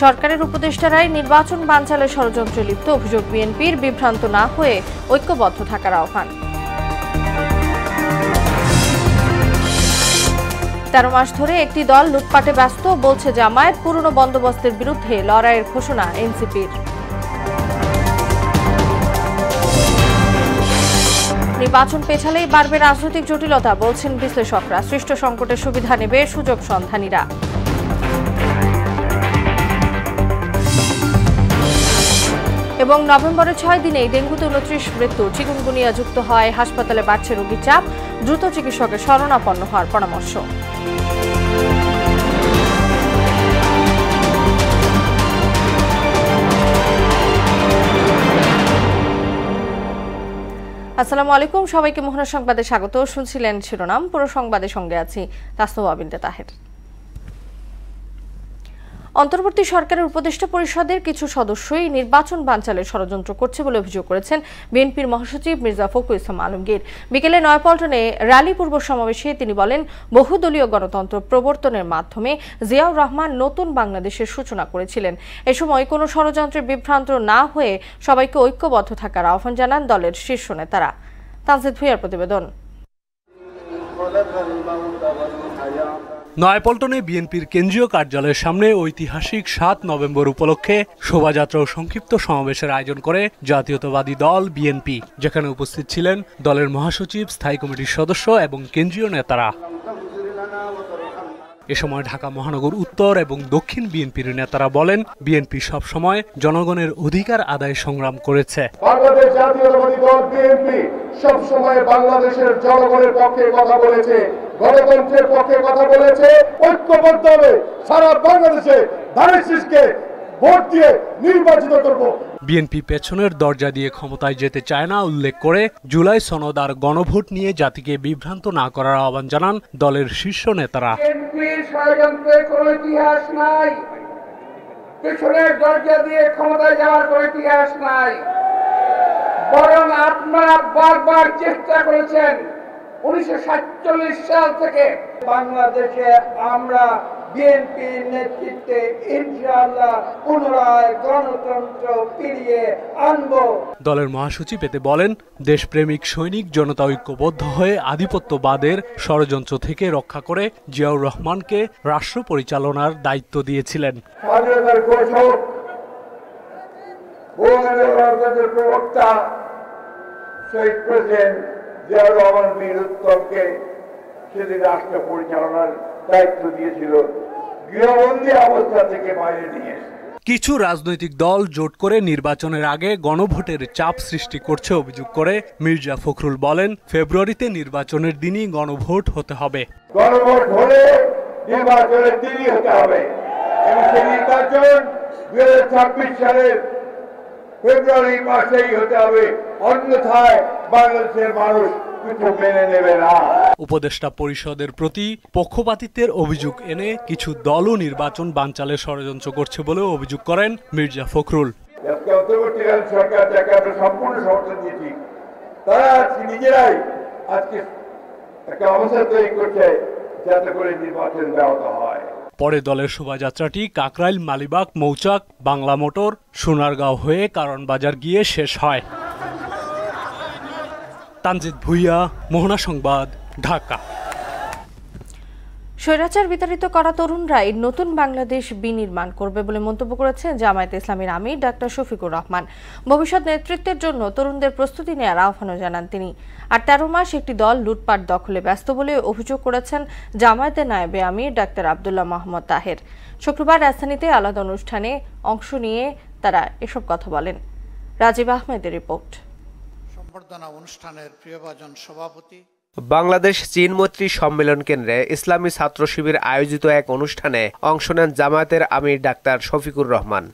সরকারের উপদেষ্টারাই নির্বাচন বানচালে ষড়যন্ত্রে লিপ্ত, অভিযোগ বিএনপির। বিভ্রান্ত না হয়ে ঐক্যবদ্ধ থাকার আহ্বান। 13 মাস ধরে একটি দল লুটপাটে ব্যস্ত, বলছে জামায়াত। পুরনো বন্দোবস্তের বিরুদ্ধে লড়াইয়ের ঘোষণা এনসিপির। নির্বাচন পেছালেই বাড়বে রাজনৈতিক জটিলতা, বলছেন বিশ্লেষকরা। সৃষ্ট সংকটের সুবিধা নেবে সুযোগ সন্ধানীরা। এবং নভেম্বরের 6 দিনেই ডেঙ্গুতে 29 মৃত্যু। চিকুনগুনিয়া যুক্ত হয় হাসপাতালে বাড়ছে রোগীর চাপ, দ্রুত চিকিৎসকের শরণাপন্ন হওয়ার পরামর্শ। আসসালামু আলাইকুম, সবাইকে মোহনা সংবাদে স্বাগত। শুনছিলেন শিরোনাম, পুরো সংবাদের সঙ্গে আছি তাসনুয়া বিনতে তাহের। অন্তর্বর্তী সরকারের উপদেষ্টা পরিষদের কিছু সদস্যই নির্বাচন বানচালের ষড়যন্ত্র করছে বলে অভিযোগ করেছেন বিএনপির মহাসচিব মির্জা ফখরুল ইসলাম আলমগীর। বিকেলে নয়াপল্টনে র্যালি পূর্ব সমাবেশে তিনি বলেন, বহুদলীয় গণতন্ত্র প্রবর্তনের মাধ্যমে জিয়াউর রহমান নতুন বাংলাদেশের সূচনা করেছিলেন। এ সময় কোনো ষড়যন্ত্রে বিভ্রান্ত না হয়ে সবাইকে ঐক্যবদ্ধ থাকার আহ্বান জানান দলের শীর্ষ নেতারা। তানজিদ ভুঁইয়ার প্রতিবেদন। নয়াপল্টনে বিএনপির কেন্দ্রীয় কার্যালয়ের সামনে ঐতিহাসিক 7 নভেম্বর উপলক্ষে শোভাযাত্রা ও সংক্ষিপ্ত সমাবেশের আয়োজন করে জাতীয়তাবাদী দল বিএনপি, যেখানে উপস্থিত ছিলেন দলের মহাসচিব, স্থায়ী কমিটির সদস্য এবং কেন্দ্রীয় নেতারা। এ সময় ঢাকা মহানগর উত্তর এবং দক্ষিণ বিএনপির নেতারা বলেন, বিএনপি সব সময় জনগণের অধিকার আদায়ে সংগ্রাম করেছে। বাংলাদেশ জাতীয়তাবাদী দল বিএনপি সব সময় বাংলাদেশের জনগণের পক্ষে কথা বলেছে, গণতন্ত্রের পক্ষে কথা বলেছে। ঐক্যবদ্ধভাবে সারা বাংলাদেশে ধানের শীষকে ভোট দিয়ে নির্বাচিত করব। বিএনপি পেছনের দরজা দিয়ে ক্ষমতায় যেতে চায় না উল্লেখ করে জুলাই সনদ আর গণভোট নিয়ে জাতিকে বিভ্রান্ত না করার আহ্বান জানান দলের শীর্ষ নেতারা। বিএনপির ষড়যন্ত্রের কোনো ইতিহাস নাই, পেছনের দরজা দিয়ে ক্ষমতায় যাওয়ার কোনো ইতিহাস নাই। বরং আপনারা বারবার চেষ্টা করেছেন 1947 সাল থেকে বাংলাদেশে আমরা বিএনপির নেতৃত্বে ইনশাআল্লাহ পুনরায় গণতন্ত্র ফিরিয়ে আনব। দলের মহাসচিব এতে বলেন, দেশপ্রেমিক সৈনিক জনতা ঐক্যবদ্ধ হয়ে আধিপত্যবাদের ষড়যন্ত্র থেকে রক্ষা করে জিয়াউর রহমানকে রাষ্ট্র পরিচালনার দায়িত্ব দিয়েছিলেন। স্বাধীনতার ঘোষক, গণতন্ত্রের প্রবক্তা শহীদ প্রেসিডেন্ট জিয়াউর রহমান বীর উত্তমকে সেদিন রাষ্ট্র পরিচালনার দায়িত্ব দিয়েছিল, গৃহবন্দী অবস্থা থেকে বাইরে নিয়ে। কিছু রাজনৈতিক দল জোট করে নির্বাচনের আগে গণভোটের চাপ সৃষ্টি করছে অভিযোগ করে মির্জা ফখরুল বলেন, ফেব্রুয়ারিতে নির্বাচনের দিনই গণভোট হতে হবে। গণভোট হলে নির্বাচনের দিনই হতে হবে এবং সেই নির্বাচন 2026 সালের ফেব্রুয়ারি মাসেই হতে হবে, অন্যথায় বাংলাদেশের মানুষ কিছু মেনে নেবে না। উপদেষ্টা পরিষদের প্রতি পক্ষপাতিত্বের অভিযোগ এনে কিছু দলও নির্বাচন বানচালে ষড়যন্ত্র করছে বলেও অভিযোগ করেন মির্জা ফখরুল। অন্তর্বর্তীকালীন সরকার যাকে আমরা সম্পূর্ণ সমর্থন দিয়েছি, তারা আজকে নিজেরাই আজকে একটা অবস্থা তৈরি করছে যাতে করে নির্বাচন ব্যাহত হয়। পরে দলের শোভাযাত্রাটি কাকরাইল, মালিবাগ, মৌচাক, বাংলা মোটর, সোনারগাঁও হয়ে কারণ বাজার গিয়ে শেষ হয়। তানজিদ ভুঁইয়া, মোহনা সংবাদ, ঢাকা। স্বৈরাচার বিতাড়িত করা তরুণরাই নতুন বাংলাদেশ বিনির্মাণ করবে বলে মন্তব্য করেছেন জামায়াতে ইসলামীর আমির ডাক্তার শফিকুর রহমান। ভবিষ্যৎ নেতৃত্বের জন্য তরুণদের প্রস্তুতি নেওয়ার আহ্বানও জানান তিনি। আর 13 মাস একটি দল লুটপাট দখলে ব্যস্ত বলে অভিযোগ করেছেন জামায়াতের নায়েবে আমির ডাক্তার আব্দুল্লাহ মোহাম্মদ তাহের। শুক্রবার রাজধানীতে আলাদা অনুষ্ঠানে অংশ নিয়ে তারা এসব কথা বলেন। রাজীব আহমেদের রিপোর্ট। সম্বর্ধনা অনুষ্ঠানের প্রিয়ভাজন সভাপতি, বাংলাদেশ চীন মৈত্রী সম্মেলন কেন্দ্রে ইসলামী ছাত্র শিবির আয়োজিত এক অনুষ্ঠানে অংশ নেন জামায়াতের আমির ডাক্তার শফিকুর রহমান।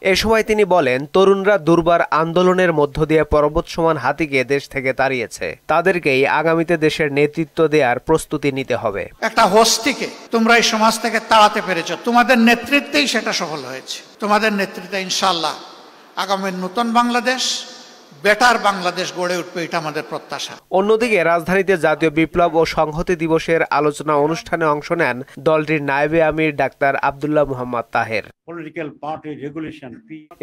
এ সময় তিনি বলেন, তরুণরা দুর্বার আন্দোলনের মধ্য দিয়ে পর্বত সমান হাতিকে দেশ থেকে তাড়িয়েছে, তাদেরকেই আগামীতে দেশের নেতৃত্ব দেওয়ার প্রস্তুতি নিতে হবে। একটা হস্তিকে তোমরা এই সমাজ থেকে তাড়াতে পেরেছ, তোমাদের নেতৃত্বেই সেটা সফল হয়েছে। তোমাদের নেতৃত্বে ইনশাআল্লাহ আগামী নতুন বাংলাদেশ বেটার বাংলাদেশ গড়ে উঠবে, এটা আমাদের প্রত্যাশা। অন্যদিকে রাজধানীতে জাতীয় বিপ্লব ও সংহতি দিবসের আলোচনা অনুষ্ঠানে অংশ নেন দলটির নায়েবে আমির ডাক্তার আব্দুল্লাহ মোহাম্মদ তাহের।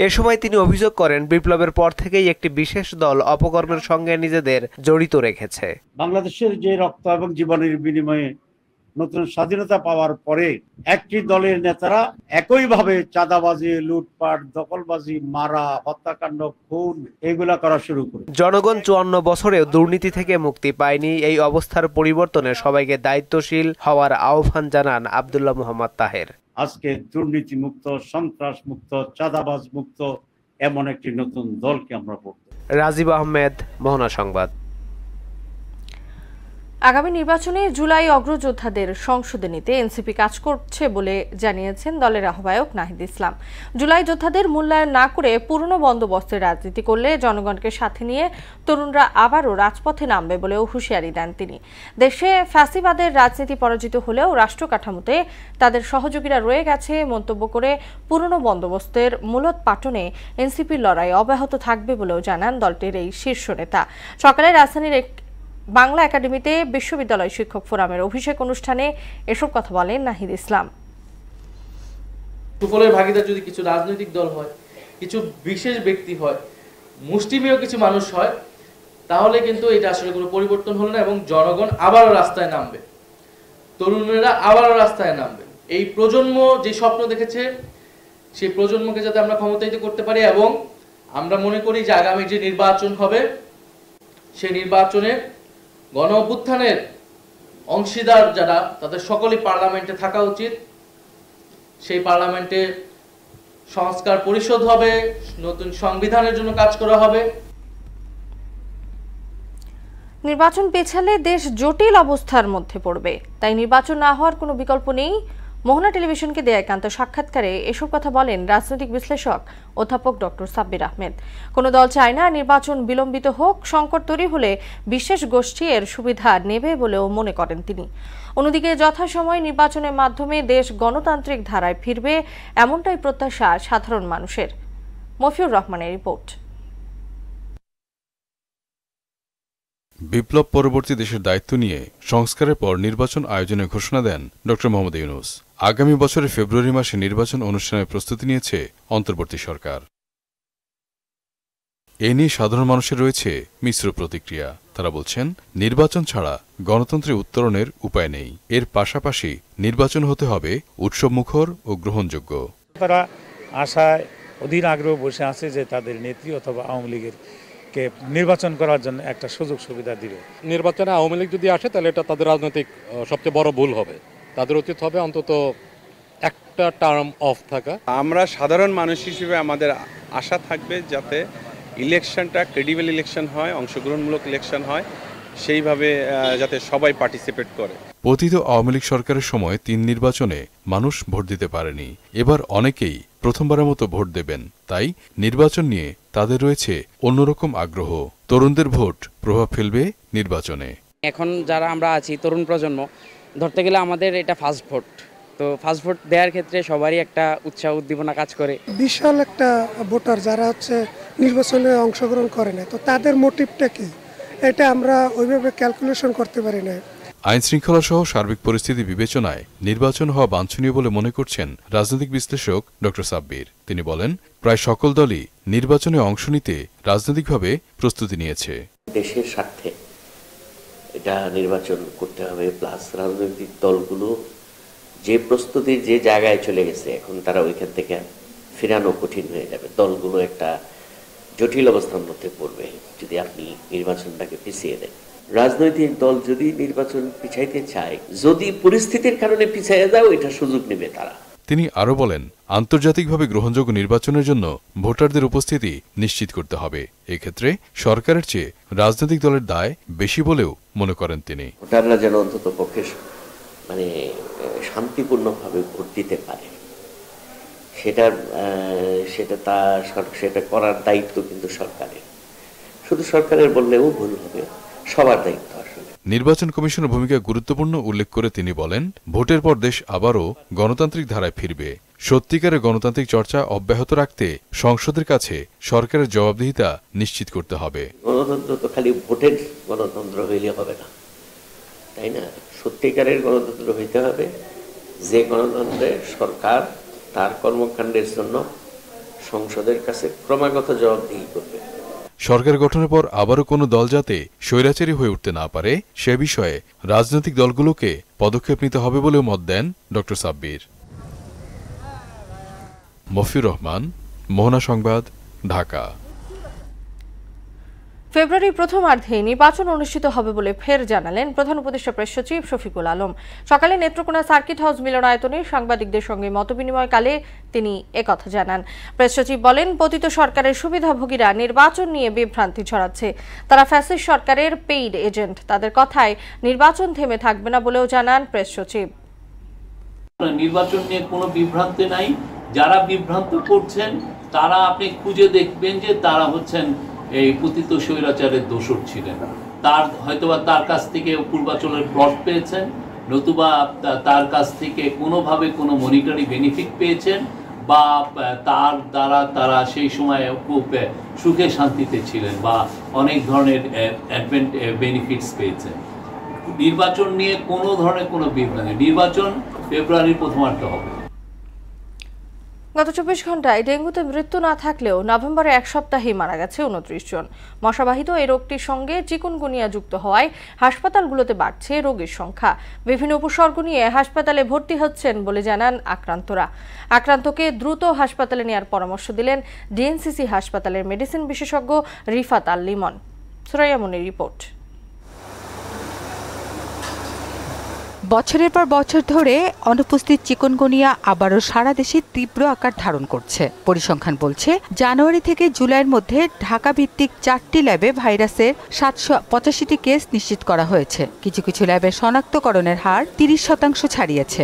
এ সময় তিনি অভিযোগ করেন, বিপ্লবের পর থেকেই একটি বিশেষ দল অপকর্মের সঙ্গে নিজেদের জড়িত রেখেছে। বাংলাদেশের যে রক্ত এবং জীবনের বিনিময়ে নতুন স্বাধীনতা পাওয়ার পরে একটি দলের নেতারা একইভাবে চাঁদাবাজি, লুটপাট, দখলবাজি, মারা, হত্যাকাণ্ড, খুন এগুলা করা শুরু করে। জনগণ 54 বছরেও দুর্নীতি থেকে মুক্তি পায়নি। এই অবস্থার পরিবর্তনে সবাইকে দায়িত্বশীল হওয়ার আহ্বান জানান আব্দুল্লাহ মোহাম্মদ তাহের। আজকে দুর্নীতি মুক্ত, সন্ত্রাস মুক্ত, চাঁদাবাজ মুক্ত এমন একটি নতুন দলকে আমরা পড়ব। রাজীব আহমেদ, মোহনা সংবাদ। আগামী নির্বাচনে জুলাই অগ্রযোদ্ধাদের সংসদে নিতে এনসিপি কাজ করছে বলে জানিয়েছেন দলের আহ্বায়ক নাহিদ ইসলাম। জুলাই যোদ্ধাদের মূল্যায়ন না করে পুরনো বন্দোবস্তের রাজনীতি করলে জনগণকে সাথে নিয়ে তরুণরা আবারও রাজপথে নামবে বলেও হুঁশিয়ারি দেন তিনি। দেশে ফ্যাসিবাদের রাজনীতি পরাজিত হলেও রাষ্ট্র কাঠামোতে তাদের সহযোগীরা রয়ে গেছে মন্তব্য করে পুরনো বন্দোবস্তের মূলোৎপাটনে এনসিপির লড়াই অব্যাহত থাকবে বলেও জানান দলটির এই শীর্ষ নেতা। সকালে রাজধানীর বাংলা একাডেমিতে বিশ্ববিদ্যালয় শিক্ষক ফোরামের অভিষেক অনুষ্ঠানে এসব কথা বলেন নাহিদ ইসলাম। সুফলের ভাগিদার যদি কিছু রাজনৈতিক দল হয়, কিছু বিশেষ ব্যক্তি হয়, মুষ্টিমেয় কিছু মানুষ হয়, তাহলে কিন্তু এটা আসলে কোনো পরিবর্তন হলো না এবং জনগণ আবারও রাস্তায় নামবে, তরুণেরা আবারও রাস্তায় নামবে। এই প্রজন্ম যে স্বপ্ন দেখেছে সেই প্রজন্মকে যাতে আমরা ক্ষমতায়িত করতে পারি এবং আমরা মনে করি যে আগামী যে নির্বাচন হবে সেই নির্বাচনে গণ অভ্যুত্থানের অংশীদার যারা তাদের সকলেই পার্লামেন্টে থাকা উচিত। সেই পার্লামেন্টে সংস্কার পরিষদ হবে, নতুন সংবিধানের জন্য কাজ করা হবে। নির্বাচন পেছালে দেশ জটিল অবস্থার মধ্যে পড়বে, তাই নির্বাচন না হওয়ার কোনো বিকল্প নেই। মোহনা টেলিভিশনকে দেয়া একান্ত সাক্ষাৎকারে এসব কথা বলেন রাজনৈতিক বিশ্লেষক অধ্যাপক ডক্টর সাব্বির আহমেদ। কোনো দল চায় না নির্বাচন বিলম্বিত হোক, সংকট তৈরি হলে বিশেষ গোষ্ঠী এর সুবিধা নেবে বলেও মনে করেন তিনি। অন্যদিকে যথাসময়ে নির্বাচনের মাধ্যমে দেশ গণতান্ত্রিক ধারায় ফিরবে, এমনটাই প্রত্যাশা সাধারণ মানুষের। মফিউর রহমানের রিপোর্ট। বিপ্লব পরবর্তী দেশের দায়িত্ব নিয়ে সংস্কারের পর নির্বাচন আয়োজনের ঘোষণা দেন ড. মোহাম্মদ ইউনূস। আগামী বছরের ফেব্রুয়ারি মাসে নির্বাচন অনুষ্ঠানের প্রস্তুতি নিয়েছে অন্তর্বর্তী সরকার। এ নিয়ে সাধারণ মানুষের রয়েছে মিশ্র প্রতিক্রিয়া। তারা বলছেন, নির্বাচন ছাড়া গণতন্ত্রে উত্তরণের উপায় নেই। এর পাশাপাশি নির্বাচন হতে হবে উৎসবমুখর ও গ্রহণযোগ্য। তারা আশায় অধীর আগ্রহ বসে আছে যে তাদের নেত্রী অথবা আওয়ামী লীগের কে নির্বাচন করার জন্য একটা সুযোগ সুবিধা দিবে। নির্বাচনে আওয়ামী লীগ যদি আসে তাহলে এটা তাদের রাজনৈতিক সবচেয়ে বড় ভুল হবে। তাদের উচিত হবে অন্তত একটা টার্ম অফ থাকা। আমরা সাধারণ মানুষ হিসেবে আমাদের আশা থাকবে যাতে ইলেকশনটা ক্রেডিবল ইলেকশন হয়, অংশগ্রহণমূলক ইলেকশন হয়, সেইভাবে যাতে সবাই পার্টিসিপেট করে। পতিত আওয়ামী লীগ সরকারের সময় 3 নির্বাচনে মানুষ ভোট দিতে পারেনি। এবার অনেকেই প্রথমবারের মতো ভোট দেবেন, তাই নির্বাচন নিয়ে তাদের রয়েছে অন্যরকম আগ্রহ। তরুণদের ভোট প্রভাব ফেলবে নির্বাচনে। এখন যারা আমরা আছি তরুণ প্রজন্ম, ধরতে গেলে আমাদের এটা ফার্স্ট ভোট, তো ফার্স্ট ভোট দেওয়ার ক্ষেত্রে সবারই একটা উৎসাহ উদ্দীপনা কাজ করে। বিশাল একটা ভোটার যারা হচ্ছে নির্বাচনে অংশগ্রহণ করে না, তো তাদের মোটিভটা কি এটা আমরা ওইভাবে ক্যালকুলেশন করতে পারি না। আইন শৃঙ্খলা সহ সার্বিক পরিস্থিতি বিবেচনায় নির্বাচন হওয়া বাঞ্ছনীয় বলে মনে করছেন রাজনৈতিক বিশ্লেষক ড. সাব্বির। তিনি বলেন, প্রায় সকল দলই নির্বাচনে অংশ নিতে রাজনৈতিকভাবে প্রস্তুতি নিয়েছে। দেশের স্বার্থে এটা নির্বাচন করতে হবে, প্লাস রাজনৈতিক দলগুলো যে প্রস্তুতির যে জায়গায় চলে গেছে এখন তারা ওইখান থেকে ফেরানো কঠিন হয়ে যাবে। দলগুলো একটা জটিল অবস্থার মধ্যে পড়বে যদি আপনি নির্বাচনটাকে পিছিয়ে দেন। রাজনৈতিক দল যদি নির্বাচন পিছাইতে চায়, যদি পরিস্থিতির কারণে পিছাইয়া যায়, ওইটা সুযোগ নেবে তারা। তিনি আরো বলেন, আন্তর্জাতিকভাবে গ্রহণযোগ্য নির্বাচনের জন্য ভোটারদের উপস্থিতি নিশ্চিত করতে হবে। এক্ষেত্রে সরকারের চেয়ে রাজনৈতিক দলের দায় বেশি বলেও মনে করেন তিনি। ভোটাররা যেন অন্তত পক্ষে শান্তিপূর্ণভাবে ভোট দিতে পারে, সেটা করার দায়িত্ব কিন্তু সরকারের। শুধু সরকারের বললেও ভুল হবে, সবার দায়িত্ব আসলে। নির্বাচন কমিশনের ভূমিকা গুরুত্বপূর্ণ উল্লেখ করে তিনি বলেন, ভোটের পর দেশ আবারও গণতান্ত্রিক ধারায় ফিরবে। সত্যিকারের গণতান্ত্রিক চর্চা অব্যাহত রাখতে সংসদের কাছে সরকারের জবাবদিহিতা নিশ্চিত করতে হবে। গণতন্ত্র তো খালি ভোটের গণতন্ত্র হইলে হবে না, তাই না? সত্যিকারের গণতন্ত্র হইতে হবে যে গণতন্ত্রে সরকার তার কর্মকাণ্ডের জন্য সংসদের কাছে ক্রমাগত জবাবদিহি করবে। সরকার গঠনের পর আবারও কোনো দল যাতে স্বৈরাচারী হয়ে উঠতে না পারে সে বিষয়ে রাজনৈতিক দলগুলোকে পদক্ষেপ নিতে হবে বলেও মত দেন ড. সাব্বির। মফিউর রহমান, মোহনা সংবাদ, ঢাকা। ফেব্রুয়ারির প্রথমার্ধে নির্বাচন অনুষ্ঠিত হবে বলে ফের জানালেন প্রধান উপদেষ্টা প্রেস সচিব শফিকুল আলম। সকালে নেত্রকোনা সার্কিট হাউস মিলনায়তনে সাংবাদিকদের সঙ্গে মতবিনিময়কালে তিনি একথা জানান। প্রেস সচিব বলেন, পতিত সরকারের সুবিধাভোগীরা নির্বাচন নিয়ে বিভ্রান্তি ছড়াচ্ছে। তারা ফ্যাসিস্ট সরকারের পেইড এজেন্ট। তাদের কথায় নির্বাচন থেমে থাকবে না বলেও জানান প্রেস সচিব। নির্বাচন নিয়ে কোনো বিভ্রান্তি নাই। যারা বিভ্রান্ত করছেন তারা আপনি খুঁজে দেখবেন যে তারা হচ্ছেন এই পতিত স্বৈরাচারের দোসর ছিলেন। তার হয়তোবা তার কাছ থেকে পূর্বাচলের প্লট পেয়েছেন, নতুবা তার কাছ থেকে কোনোভাবে কোনো মনিটারি বেনিফিট পেয়েছেন, বা তার দ্বারা তারা সেই সময় খুব সুখে শান্তিতে ছিলেন বা অনেক ধরনের বেনিফিটস পেয়েছেন। নির্বাচন নিয়ে কোনো ধরনের কোনো বিভ্রান্তি। নির্বাচন ফেব্রুয়ারির প্রথমার্ধে হবে। গত 24 ঘন্টায় ডেঙ্গুতে মৃত্যু না থাকলেও নভেম্বরে এক সপ্তাহেই মারা গেছে 29 জন। মশাবাহিত এই রোগটির সঙ্গে চিকুনগুনিয়া যুক্ত হওয়ায় হাসপাতালগুলোতে বাড়ছে রোগীর সংখ্যা। বিভিন্ন উপসর্গ নিয়ে হাসপাতালে ভর্তি হচ্ছেন বলে জানান আক্রান্তরা। আক্রান্তকে দ্রুত হাসপাতালে নেওয়ার পরামর্শ দিলেন ডিএনসিসি হাসপাতালের মেডিসিন বিশেষজ্ঞ রিফাত আল লিমন। সুরাইয়া মুনির রিপোর্ট। বছরের পর বছর ধরে অনুপস্থিত চিকুনগুনিয়া আবারও সারা দেশে তীব্র আকার ধারণ করছে। পরিসংখ্যান বলছে, জানুয়ারি থেকে জুলাইয়ের মধ্যে ঢাকা ভিত্তিক 4টি ল্যাবে ভাইরাসের 785টি কেস নিশ্চিত করা হয়েছে। কিছু কিছু ল্যাবের শনাক্তকরণের হার 30% ছাড়িয়েছে।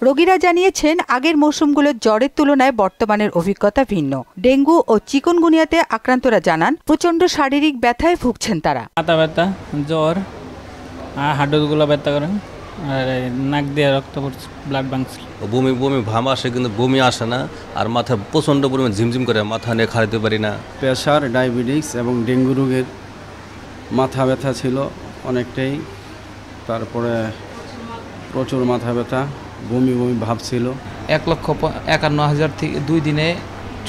রোগীরা জানিয়েছেন, আগের মৌসুমগুলোর জ্বরের তুলনায় বর্তমানের অভিজ্ঞতা ভিন্ন। ডেঙ্গু ও চিকুনগুনিয়াতে আক্রান্তরা জানান, প্রচণ্ড শারীরিক ব্যথায় ভুগছেন তারা। মাথা ব্যথা, জ্বর, হাঁটুগুলো ব্যথা করেন, আর নাক দিয়ে রক্ত পড়ছে, ব্লাড ভাঙছে। বমি বমি ভাব আসে, কিন্তু বমি আসে না। আর মাথা প্রচণ্ড পরিমাণে ঝিমঝিম করে, মাথা নিয়ে খাইতে পারি না। প্রেশার, ডায়াবেটিস এবং ডেঙ্গু রোগের মাথা ব্যথা ছিল অনেকটাই। তারপরে প্রচুর মাথা ব্যথা, বমি বমি ভাব ছিল। 1,51,000 থেকে 2 দিনে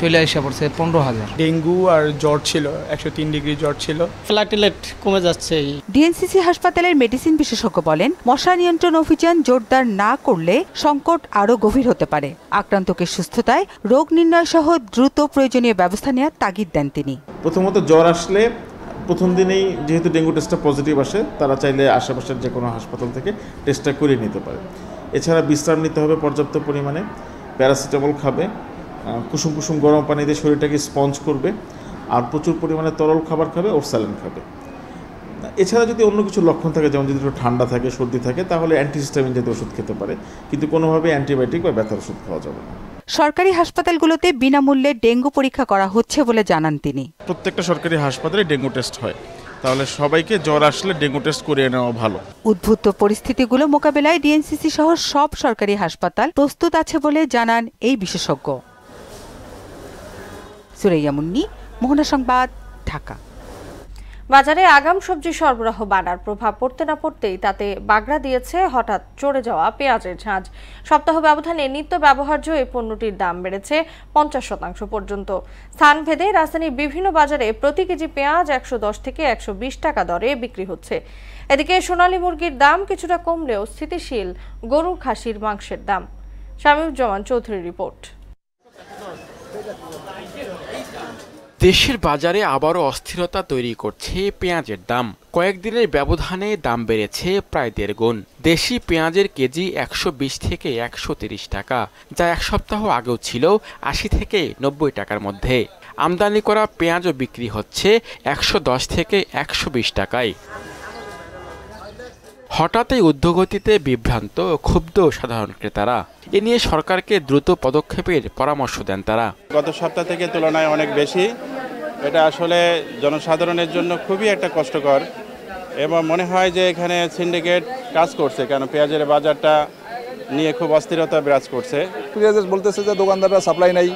চলে আসা পড়ছে 15,000। ডেঙ্গু আর জ্বর ছিল, 103 ডিগ্রি জ্বর ছিল। প্লেটলেট কমে যাচ্ছে। ডিএনসিসি হাসপাতালের মেডিসিন বিশেষজ্ঞ বলেন, মশা নিয়ন্ত্রণ অভিযান জোরদার না করলে সংকট আরও গভীর হতে পারে। আক্রান্তকে সুস্থতায় রোগ নির্ণয় সহ দ্রুত প্রয়োজনীয় ব্যবস্থা নেওয়ার তাগিদ দেন তিনি। প্রথমত জ্বর আসলে প্রথম দিনেই যেহেতু ডেঙ্গু টেস্টটা পজিটিভ আসে, তারা চাইলে আশেপাশের যে কোনো হাসপাতাল থেকে টেস্টটা করিয়ে নিতে পারে। এছাড়া বিশ্রাম নিতে হবে পর্যাপ্ত পরিমাণে, প্যারাসিটামল খাবে, কুসুম কুসুম গরম পানি দিয়ে শরীরটাকে স্পঞ্জ করবে, আর প্রচুর পরিমাণে তরল খাবার খাবে, ওর স্যালাইন খাবে। এছাড়া যদি অন্য কিছু লক্ষণ থাকে, যেমন যদি একটু ঠান্ডা থাকে, সর্দি থাকে, তাহলে অ্যান্টিহিস্টামিন জাতীয় ওষুধ খেতে পারে, কিন্তু কোনোভাবে অ্যান্টিবায়োটিক বা ব্যথার ওষুধ খাওয়া যাবে না। সরকারি হাসপাতালগুলোতে বিনামূল্যে ডেঙ্গু পরীক্ষা করা হচ্ছে বলে জানান তিনি। প্রত্যেকটা সরকারি হাসপাতালে ডেঙ্গু টেস্ট হয়, তাহলে সবাইকে জ্বর আসলে ডেঙ্গু টেস্ট করিয়ে নেওয়া ভালো। উদ্ভূত পরিস্থিতিগুলো মোকাবেলায় ডিএনসিসি সহ সব সরকারি হাসপাতাল প্রস্তুত আছে বলে জানান এই বিশেষজ্ঞ। সুরাইয়া মুন্নি, মোহনা সংবাদ, ঢাকা। বাজারে আগাম সবজি সরবরাহ বাড়ার প্রভাব পড়তে না পড়তেই তাতে বাগড়া দিয়েছে হঠাৎ চড়ে যাওয়া পেঁয়াজের ঝাঁজ। সপ্তাহ ব্যবধানে নিত্য ব্যবহার্য এই পণ্যটির দাম বেড়েছে 50% পর্যন্ত। স্থানভেদে রাজধানীর বিভিন্ন বাজারে প্রতি কেজি পেঁয়াজ 110 থেকে 120 টাকা দরে বিক্রি হচ্ছে। এদিকে সোনালী মুরগির দাম কিছুটা কমলেও স্থিতিশীল গরু খাসির মাংসের দাম। শামীউজ্জামান চৌধুরীর রিপোর্ট। দেশের বাজারে আবারও অস্থিরতা তৈরি করছে পেঁয়াজের দাম। কয়েকদিনের ব্যবধানে দাম বেড়েছে প্রায় 1.5 গুণ। দেশি পেঁয়াজের কেজি 120 থেকে 130 টাকা, যা এক সপ্তাহ আগেও ছিল 80 থেকে 90 টাকার মধ্যে। আমদানি করা পেঁয়াজও বিক্রি হচ্ছে 110 থেকে 120 টাকায়। হঠাৎই ঊর্ধ্বগতিতে বিভ্রান্ত ও ক্ষুব্ধ সাধারণ ক্রেতারা। এ নিয়ে সরকারকে দ্রুত পদক্ষেপের পরামর্শ দেন তারা। গত সপ্তাহ থেকে তুলনায় অনেক বেশি। এটা আসলে জনসাধারণের জন্য খুবই একটা কষ্টকর, এবং মনে হয় যে এখানে সিন্ডিকেট কাজ করছে, কারণ পেঁয়াজের বাজারটা নিয়ে খুব অস্থিরতা বিরাজ করছে। পেঁয়াজ বলতেছে যে দোকানদাররা সাপ্লাই নাই,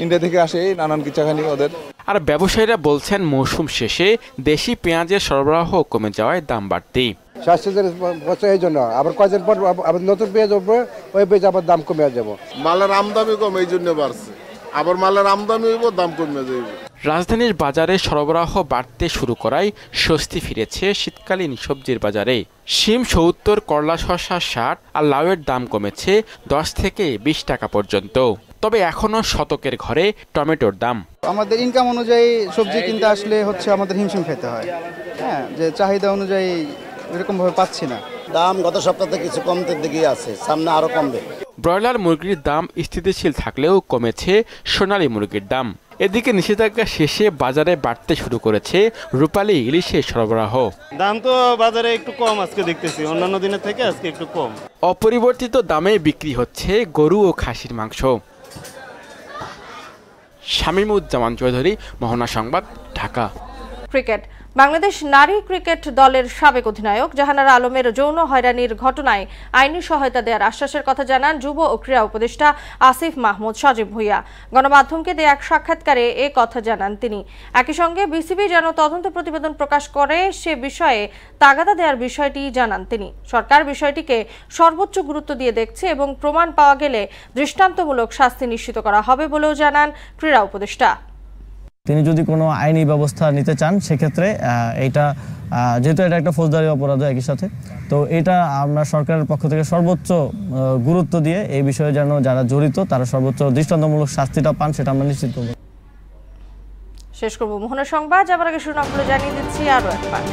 ইন্ডিয়া থেকে আসে নানান কিচাখানি ওদের। আর ব্যবসায়ীরা বলছেন মৌসুম শেষে দেশি পেঁয়াজের সরবরাহ কমে যাওয়ায় দাম বাড়তি। এই জন্য আবার কয়েকদিন পর আবার নতুন পেঁয়াজ উঠবে, ওই পেঁয়াজ আবার দাম কমে যাবো। মালের আমদানি কম, এই জন্য বাড়ছে, আবার মালের আমদানি হইব, দাম কমে যাবে। রাজধানীর বাজারে সরবরাহ বাড়তে শুরু করায় স্বস্তি ফিরেছে শীতকালীন সবজির বাজারে। শিম ৭০, করলা শসা ৬০ আর লাউয়ের দাম কমেছে ১০ থেকে ২০ টাকা পর্যন্ত। তবে এখনো শতকের ঘরে টমেটোর দাম। আমাদের ইনকাম অনুযায়ী সবজি কিনতে আসলে হচ্ছে আমাদের হিমশিম খেতে হয়, হ্যাঁ, যে চাহিদা অনুযায়ী এরকমভাবে পাচ্ছি না। দাম গত সপ্তাহে কিছু কমতে দিকে আছে, সামনে আরো কমবে। ব্রয়লার মুরগির দাম স্থিতিশীল থাকলেও কমেছে সোনালী মুরগির দাম। এদিকে নিষেধাজ্ঞা শেষে বাজারে বাড়তে শুরু করেছে রূপালী ইলিশের সরবরাহ। দাম তো বাজারে একটু কম আজকে দেখতেছি, অন্যান্য দিনের থেকে আজকে একটু কম। অপরিবর্তিত দামে বিক্রি হচ্ছে গরু ও খাসির মাংস। শামীমুজ্জামান চৌধুরী, মোহনা সংবাদ, ঢাকা। ক্রিকেট। বাংলাদেশ নারী ক্রিকেট দলের সাবেক অধিনায়ক জাহানারা আলমের যৌন হয়রানির ঘটনায় আইনি সহায়তা দেওয়ার আশ্বাসের কথা জানান যুব ও ক্রীড়া উপদেষ্টা আসিফ মাহমুদ সজীব ভুঁইয়া। গণমাধ্যমকে দেয়া এক সাক্ষাৎকারে এ কথা জানান তিনি। একই সঙ্গে বিসিবি যেন তদন্ত প্রতিবেদন প্রকাশ করে সে বিষয়ে তাগাদা দেওয়ার বিষয়টি জানান তিনি। সরকার বিষয়টিকে সর্বোচ্চ গুরুত্ব দিয়ে দেখছে এবং প্রমাণ পাওয়া গেলে দৃষ্টান্তমূলক শাস্তি নিশ্চিত করা হবে বলেও জানান ক্রীড়া উপদেষ্টা। তিনি যদি কোনো আইনি ব্যবস্থা নিতে চান সেক্ষেত্রে এইটা যেহেতু এটা একটা ফৌজদারি অপরাধ একই সাথে, তো এটা আমরা সরকারের পক্ষ থেকে সর্বোচ্চ গুরুত্ব দিয়ে এই বিষয়ে যেন যারা জড়িত তারা সর্বোচ্চ দৃষ্টান্তমূলক শাস্তিটা পান সেটা আমরা নিশ্চিত করব। শেষ করব মোহনা সংবাদ, যাবার আগে শিরোনামগুলো জানিয়ে দিচ্ছি আরও একবার।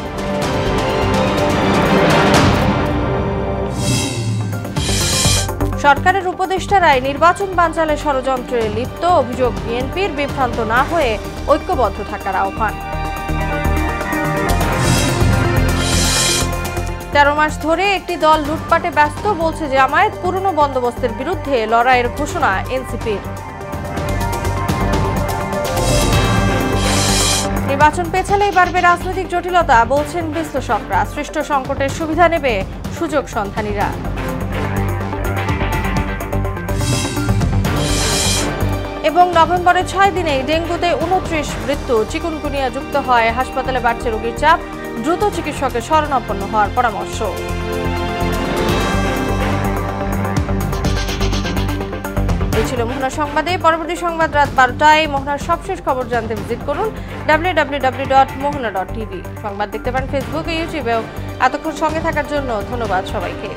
সরকারের উপদেষ্টারাই নির্বাচন বানচালে ষড়যন্ত্রে লিপ্ত, অভিযোগ বিএনপির। বিভ্রান্ত না হয়ে ঐক্যবদ্ধ থাকার আহ্বান। ১৩ মাস ধরে একটি দল লুটপাটে ব্যস্ত, বলছে জামায়াত। পুরনো বন্দোবস্তের বিরুদ্ধে লড়াইয়ের ঘোষণা এনসিপির। নির্বাচন পেছালেই বাড়বে রাজনৈতিক জটিলতা, বলছেন বিশ্লেষকরা। সৃষ্ট সংকটের সুবিধা নেবে সুযোগ সন্ধানীরা। এবং নভেম্বরের ৬ দিনেই ডেঙ্গুতে ২৯ মৃত্যু। চিকুনগুনিয়া যুক্ত হয় হাসপাতালে বাড়ছে রোগীর চাপ, দ্রুত চিকিৎসকের শরণাপন্ন হওয়ার পরামর্শ। এই ছিল মোহনা সংবাদে। পরবর্তী সংবাদ রাত ১২টায়। মোহনার সবশেষ খবর জানতে ভিজিট করুন www.mohana.tv। সংবাদ দেখতে পান ফেসবুক ও ইউটিউবেও। এতক্ষণ সঙ্গে থাকার জন্য ধন্যবাদ সবাইকে।